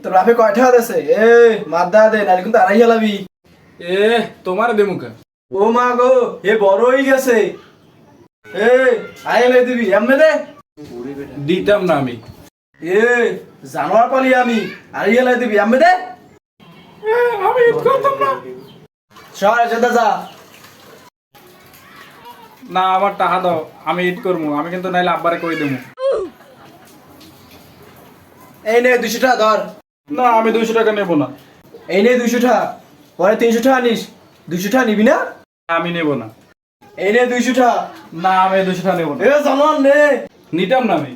তোর বাপে কয়টা আছে? মাদ্দা দে, নাহলে কিন্তু আড়াই হেলাবি। তোমার দেমুকা। ও মা গো, বড় হয়ে গেছে। আড়াই হেলাই দিবি, এমনি দে। দিতাম না আমি। জানোয়ার পালি আমি, আড়াই হেলাই দিবি, এমনি দে। আমি ঈদ করতাম না। সর যেতে যা। না, আমার টাকা দাও, আমি ঈদ করবো। আমি কিন্তু নাইলে আব্বারে কই দেবো। এই নে 200 টাকা ধর। না, আমি 200 টাকা নেবো না। এই নে 200 টাকা, পরে 300 টাকা নিস। 200 টাকা নিবি না? আমি নেবো না। এই নে 200 টাকা। না, আমি 200 টাকা নেবো না। জানোয়ার নে। নিতাম না আমি।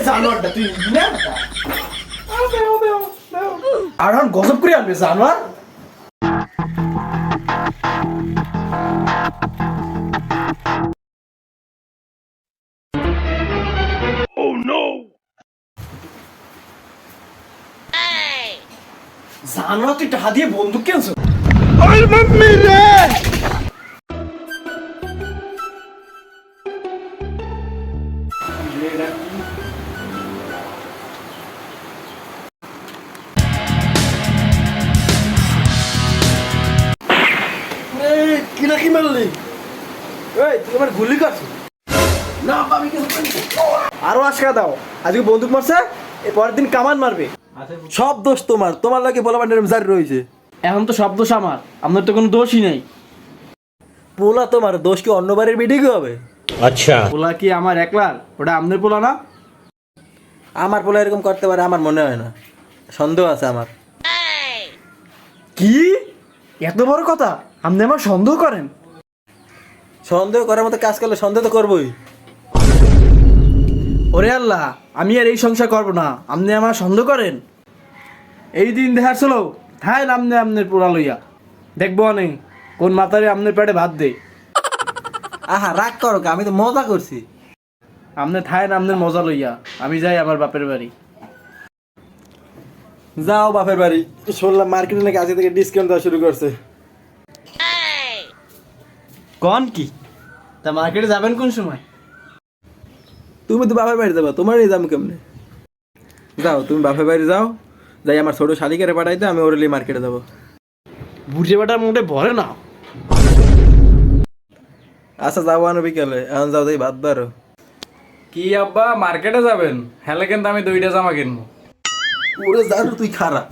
জানোয়ারটা তুই নিবি না? আর এখন গজব করে আনবে জানোয়ার। জানোয়ার তুই টাকা দিয়ে বন্দুক কিনছো? কিনা কি মারলি? তুই আমার গুলি কাটছ না? আমি কিছু আরো আশকা দাও। আজকে বন্দুক মারছে, এর পরের দিন কামান মারবে। সব দোষ তোমার, তোমার লাগে বলা বান্ডার জারি রয়েছে। এখন তো সব দোষ আমার, আপনার তো কোনো দোষই নাই। পোলা তোমার দোষ কি অন্য বাড়ির বিডি কি হবে? পোলা কি আমার একলার? ওটা আপনার পোলা না? আমার পোলা এরকম করতে পারে আমার মনে হয় না, সন্দেহ আছে আমার। কি এত বড় কথা? আপনি আমার সন্দেহ করেন? সন্দেহ করার মতো কাজ করলে সন্দেহ তো করবোই। ওরে আল্লাহ, আমি আর এই সংসার করবো না। আপনি আমার সন্দেহ করেন? এই দিন দেখার ছিল থাই নামনে আপনার পোড়া লইয়া দেখবো অনেক কোন মাতারে আপনার পেটে ভাত দে। আহা রাগ করো কা, আমি তো মজা করছি। আপনি থাই নামনের মজা লইয়া, আমি যাই আমার বাপের বাড়ি। যাও বাপের বাড়ি। শুনলাম মার্কেটে নাকি আজকে থেকে ডিসকাউন্ট দেওয়া শুরু করছে। কন কি? তা মার্কেটে যাবেন কোন সময়? তুমি তো বাপের বাড়ি যাবা, তোমার এই যাবো কেমনে? যাও তুমি বাপের বাড়ি যাও, যাই আমার ছোট শালিকারে পাঠাইতে, আমি ওরলি মার্কেটে যাবো। বুঝে বেটার মোটে ভরে না। আচ্ছা যাবো আনো বিকালে, এখন যাও যাই ভাত বারো। কি আব্বা মার্কেটে যাবেন? হেলে কিন্তু আমি 2টা জামা কিনবো। ওরে জানো তুই খারাপ।